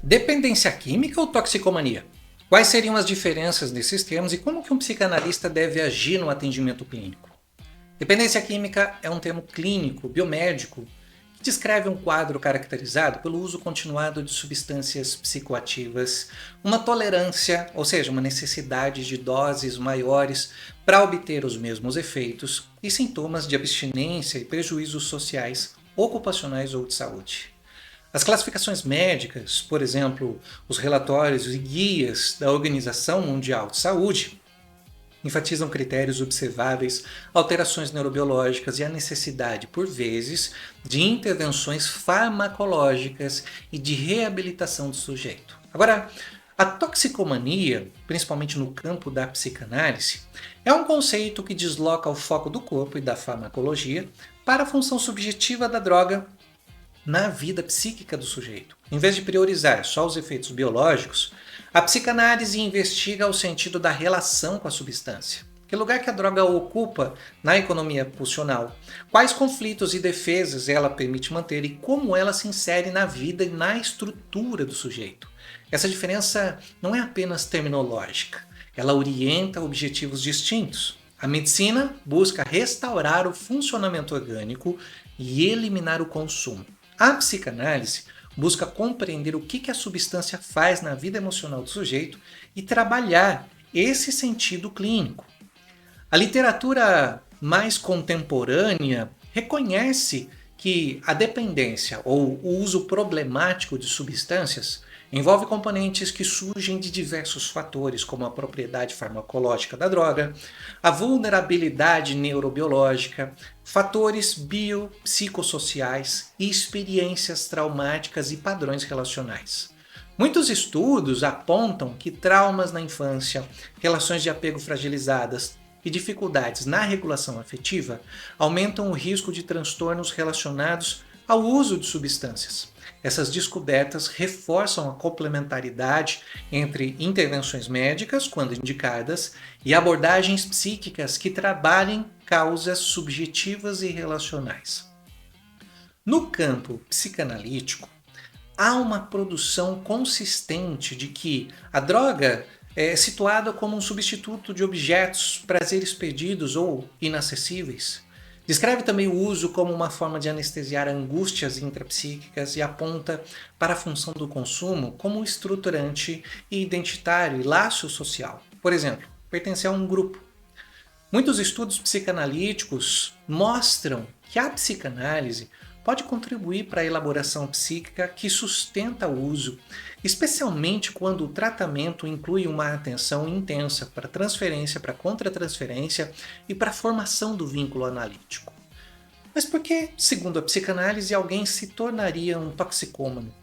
Dependência química ou toxicomania? Quais seriam as diferenças desses termos e como que um psicanalista deve agir no atendimento clínico? Dependência química é um termo clínico, biomédico, que descreve um quadro caracterizado pelo uso continuado de substâncias psicoativas, uma tolerância, ou seja, uma necessidade de doses maiores para obter os mesmos efeitos, e sintomas de abstinência e prejuízos sociais, ocupacionais ou de saúde. As classificações médicas, por exemplo, os relatórios e guias da Organização Mundial de Saúde, enfatizam critérios observáveis, alterações neurobiológicas e a necessidade, por vezes, de intervenções farmacológicas e de reabilitação do sujeito. Agora, a toxicomania, principalmente no campo da psicanálise, é um conceito que desloca o foco do corpo e da farmacologia para a função subjetiva da droga na vida psíquica do sujeito. Em vez de priorizar só os efeitos biológicos, a psicanálise investiga o sentido da relação com a substância. Que lugar que a droga ocupa na economia pulsional? Quais conflitos e defesas ela permite manter e como ela se insere na vida e na estrutura do sujeito? Essa diferença não é apenas terminológica, ela orienta objetivos distintos. A medicina busca restaurar o funcionamento orgânico e eliminar o consumo. A psicanálise busca compreender o que a substância faz na vida emocional do sujeito e trabalhar esse sentido clínico. A literatura mais contemporânea reconhece que a dependência ou o uso problemático de substâncias envolve componentes que surgem de diversos fatores, como a propriedade farmacológica da droga, a vulnerabilidade neurobiológica, fatores biopsicossociais e experiências traumáticas e padrões relacionais. Muitos estudos apontam que traumas na infância, relações de apego fragilizadas e dificuldades na regulação afetiva aumentam o risco de transtornos relacionados ao uso de substâncias. Essas descobertas reforçam a complementaridade entre intervenções médicas, quando indicadas, e abordagens psíquicas que trabalhem causas subjetivas e relacionais. No campo psicanalítico, há uma produção consistente de que a droga é situada como um substituto de objetos, prazeres perdidos ou inacessíveis. Descreve também o uso como uma forma de anestesiar angústias intrapsíquicas e aponta para a função do consumo como estruturante e identitário e laço social. Por exemplo, pertencer a um grupo. Muitos estudos psicanalíticos mostram que a psicanálise pode contribuir para a elaboração psíquica que sustenta o uso, especialmente quando o tratamento inclui uma atenção intensa para transferência, para contratransferência e para a formação do vínculo analítico. Mas por que, segundo a psicanálise, alguém se tornaria um toxicômano?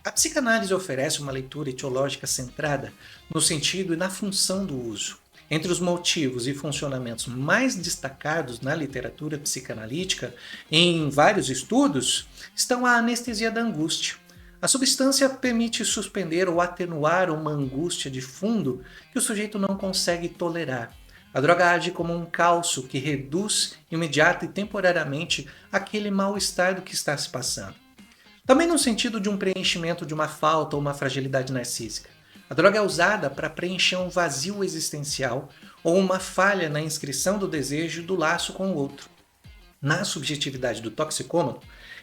A psicanálise oferece uma leitura etiológica centrada no sentido e na função do uso. Entre os motivos e funcionamentos mais destacados na literatura psicanalítica, em vários estudos, estão a anestesia da angústia. A substância permite suspender ou atenuar uma angústia de fundo que o sujeito não consegue tolerar. A droga age como um calço que reduz imediata e temporariamente aquele mal-estar do que está se passando. Também no sentido de um preenchimento de uma falta ou uma fragilidade narcísica. A droga é usada para preencher um vazio existencial ou uma falha na inscrição do desejo e do laço com o outro. Na subjetividade do toxicômano,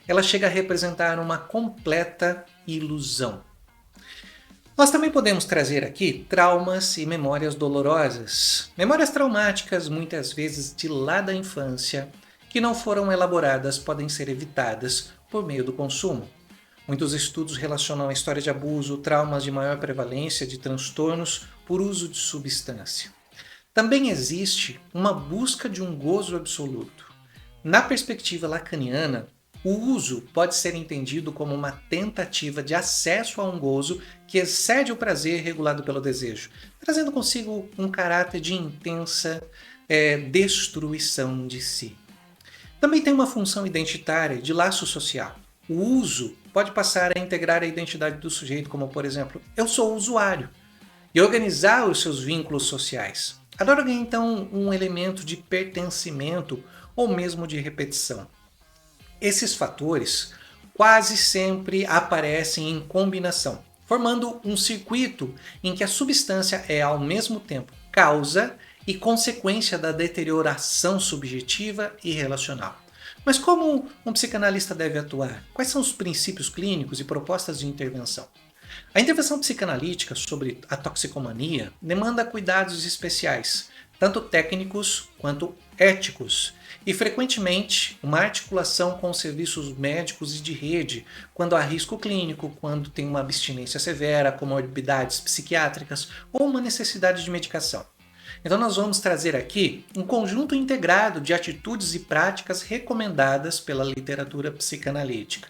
ela chega a representar uma completa ilusão. Nós também podemos trazer aqui traumas e memórias dolorosas. Memórias traumáticas, muitas vezes de lá da infância, que não foram elaboradas, podem ser evitadas por meio do consumo. Muitos estudos relacionam a história de abuso, traumas de maior prevalência de transtornos por uso de substância. Também existe uma busca de um gozo absoluto. Na perspectiva lacaniana, o uso pode ser entendido como uma tentativa de acesso a um gozo que excede o prazer regulado pelo desejo, trazendo consigo um caráter de intensa destruição de si. Também tem uma função identitária de laço social. O uso pode passar a integrar a identidade do sujeito, como por exemplo, eu sou o usuário, e organizar os seus vínculos sociais. A droga é então um elemento de pertencimento ou mesmo de repetição. Esses fatores quase sempre aparecem em combinação. formando um circuito em que a substância é ao mesmo tempo causa e consequência da deterioração subjetiva e relacional. Mas como um psicanalista deve atuar? Quais são os princípios clínicos e propostas de intervenção? A intervenção psicanalítica sobre a toxicomania demanda cuidados especiais, tanto técnicos quanto éticos, e frequentemente uma articulação com serviços médicos e de rede, quando há risco clínico, quando tem uma abstinência severa, comorbidades psiquiátricas ou uma necessidade de medicação. Então nós vamos trazer aqui um conjunto integrado de atitudes e práticas recomendadas pela literatura psicanalítica.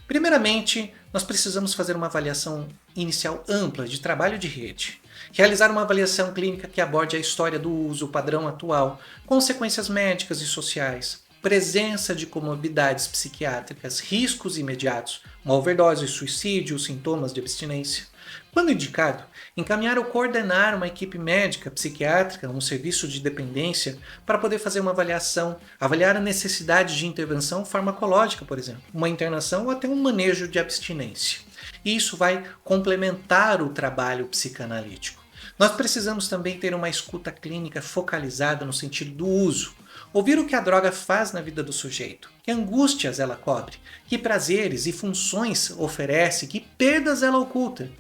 Primeiramente, nós precisamos fazer uma avaliação inicial ampla de trabalho de rede. Realizar uma avaliação clínica que aborde a história do uso, o padrão atual, consequências médicas e sociais, presença de comorbidades psiquiátricas, riscos imediatos, uma overdose, suicídio, sintomas de abstinência. Quando indicado, encaminhar ou coordenar uma equipe médica, psiquiátrica, um serviço de dependência, para poder fazer uma avaliação, avaliar a necessidade de intervenção farmacológica, por exemplo, uma internação ou até um manejo de abstinência. E isso vai complementar o trabalho psicanalítico. Nós precisamos também ter uma escuta clínica focalizada no sentido do uso. Ouvir o que a droga faz na vida do sujeito, que angústias ela cobre, que prazeres e funções oferece, que perdas ela oculta.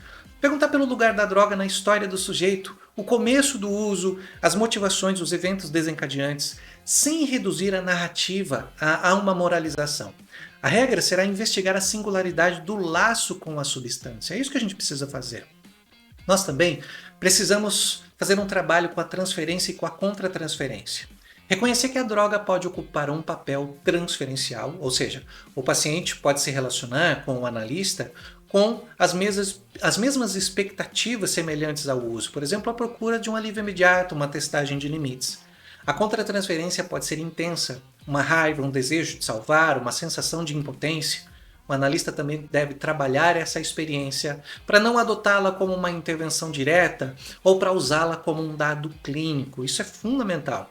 Perguntar pelo lugar da droga na história do sujeito, o começo do uso, as motivações, os eventos desencadeantes, sem reduzir a narrativa a uma moralização. A regra será investigar a singularidade do laço com a substância. É isso que a gente precisa fazer. Nós também precisamos fazer um trabalho com a transferência e com a contratransferência. Reconhecer que a droga pode ocupar um papel transferencial, ou seja, o paciente pode se relacionar com o analista com as mesmas expectativas semelhantes ao uso, por exemplo, a procura de um alívio imediato, uma testagem de limites. A contratransferência pode ser intensa, uma raiva, um desejo de salvar, uma sensação de impotência. O analista também deve trabalhar essa experiência para não adotá-la como uma intervenção direta ou para usá-la como um dado clínico. Isso é fundamental.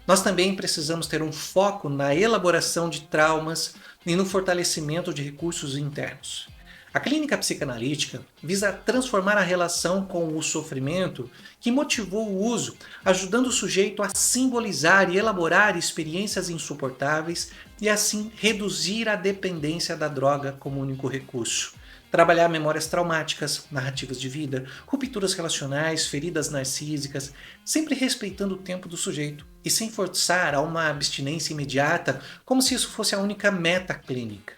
Nós também precisamos ter um foco na elaboração de traumas e no fortalecimento de recursos internos. A clínica psicanalítica visa transformar a relação com o sofrimento que motivou o uso, ajudando o sujeito a simbolizar e elaborar experiências insuportáveis e assim reduzir a dependência da droga como único recurso. Trabalhar memórias traumáticas, narrativas de vida, rupturas relacionais, feridas narcísicas, sempre respeitando o tempo do sujeito e sem forçar a uma abstinência imediata como se isso fosse a única meta clínica.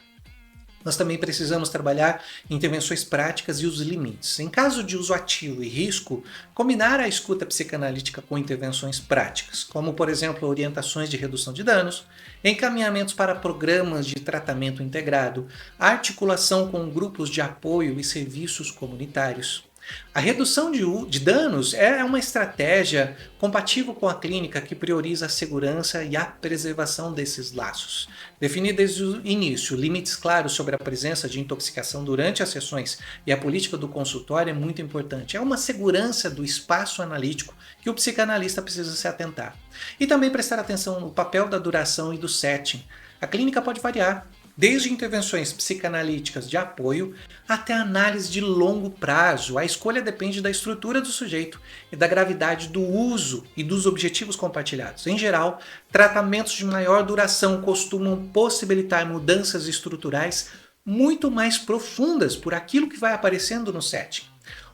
Nós também precisamos trabalhar intervenções práticas e os limites. Em caso de uso ativo e risco, combinar a escuta psicanalítica com intervenções práticas, como, por exemplo, orientações de redução de danos, encaminhamentos para programas de tratamento integrado, articulação com grupos de apoio e serviços comunitários. A redução de danos é uma estratégia compatível com a clínica que prioriza a segurança e a preservação desses laços. Definir desde o início limites claros sobre a presença de intoxicação durante as sessões e a política do consultório é muito importante. É uma segurança do espaço analítico que o psicanalista precisa se atentar. E também prestar atenção no papel da duração e do setting. A clínica pode variar, desde intervenções psicanalíticas de apoio até análise de longo prazo. A escolha depende da estrutura do sujeito e da gravidade do uso e dos objetivos compartilhados. Em geral, tratamentos de maior duração costumam possibilitar mudanças estruturais muito mais profundas por aquilo que vai aparecendo no setting.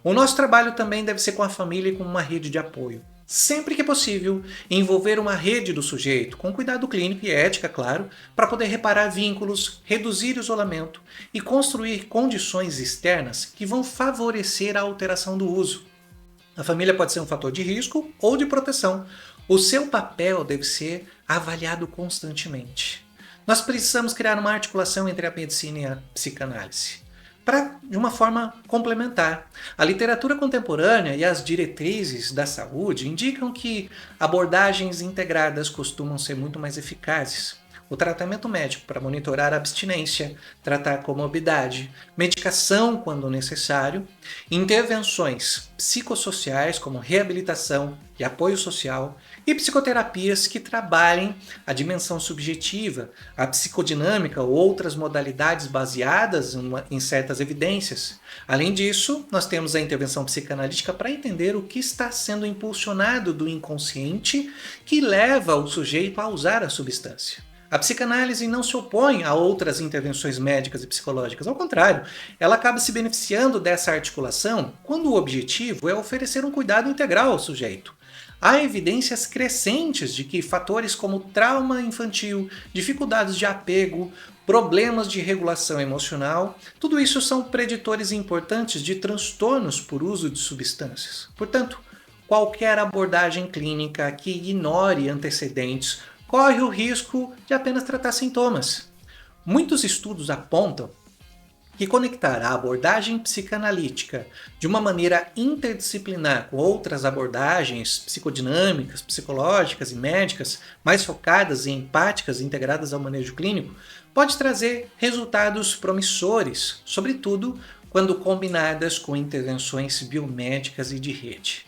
O nosso trabalho também deve ser com a família e com uma rede de apoio. Sempre que possível, envolver uma rede do sujeito, com cuidado clínico e ética, claro, para poder reparar vínculos, reduzir isolamento e construir condições externas que vão favorecer a alteração do uso. A família pode ser um fator de risco ou de proteção. O seu papel deve ser avaliado constantemente. Nós precisamos criar uma articulação entre a medicina e a psicanálise, de uma forma complementar. A literatura contemporânea e as diretrizes da saúde indicam que abordagens integradas costumam ser muito mais eficazes. o tratamento médico para monitorar a abstinência, tratar comorbidade, medicação quando necessário, intervenções psicossociais como reabilitação e apoio social e psicoterapias que trabalhem a dimensão subjetiva, a psicodinâmica ou outras modalidades baseadas em certas evidências. Além disso, nós temos a intervenção psicanalítica para entender o que está sendo impulsionado do inconsciente que leva o sujeito a usar a substância. A psicanálise não se opõe a outras intervenções médicas e psicológicas, ao contrário, ela acaba se beneficiando dessa articulação quando o objetivo é oferecer um cuidado integral ao sujeito. Há evidências crescentes de que fatores como trauma infantil, dificuldades de apego, problemas de regulação emocional, tudo isso são preditores importantes de transtornos por uso de substâncias. Portanto, qualquer abordagem clínica que ignore antecedentes corre o risco de apenas tratar sintomas. Muitos estudos apontam que conectar a abordagem psicanalítica de uma maneira interdisciplinar com outras abordagens psicodinâmicas, psicológicas e médicas, mais focadas e empáticas integradas ao manejo clínico, pode trazer resultados promissores, sobretudo quando combinadas com intervenções biomédicas e de rede.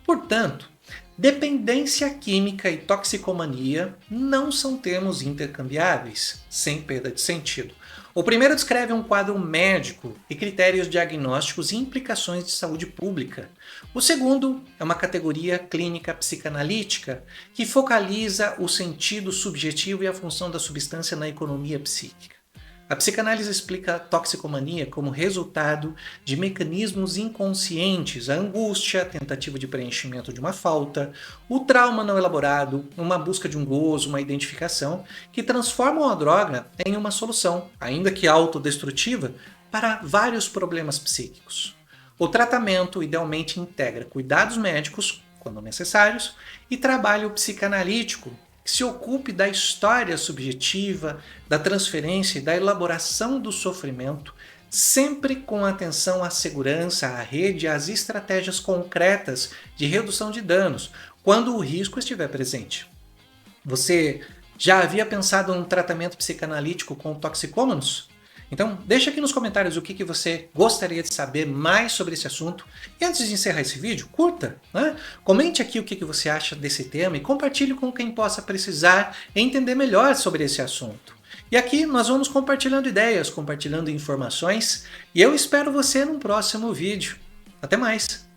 Portanto, dependência química e toxicomania não são termos intercambiáveis, sem perda de sentido. O primeiro descreve um quadro médico e critérios diagnósticos e implicações de saúde pública. O segundo é uma categoria clínica psicanalítica que focaliza o sentido subjetivo e a função da substância na economia psíquica. A psicanálise explica a toxicomania como resultado de mecanismos inconscientes, a angústia, a tentativa de preenchimento de uma falta, o trauma não elaborado, uma busca de um gozo, uma identificação, que transformam a droga em uma solução, ainda que autodestrutiva, para vários problemas psíquicos. O tratamento idealmente integra cuidados médicos, quando necessários, e trabalho psicanalítico, que se ocupe da história subjetiva, da transferência e da elaboração do sofrimento, sempre com atenção à segurança, à rede e às estratégias concretas de redução de danos, quando o risco estiver presente. Você já havia pensado em um tratamento psicanalítico com toxicômanos? Então, deixa aqui nos comentários o que você gostaria de saber mais sobre esse assunto. E antes de encerrar esse vídeo, curta, né? Comente aqui o que você acha desse tema e compartilhe com quem possa precisar entender melhor sobre esse assunto. E aqui nós vamos compartilhando ideias, compartilhando informações, e eu espero você num próximo vídeo. Até mais!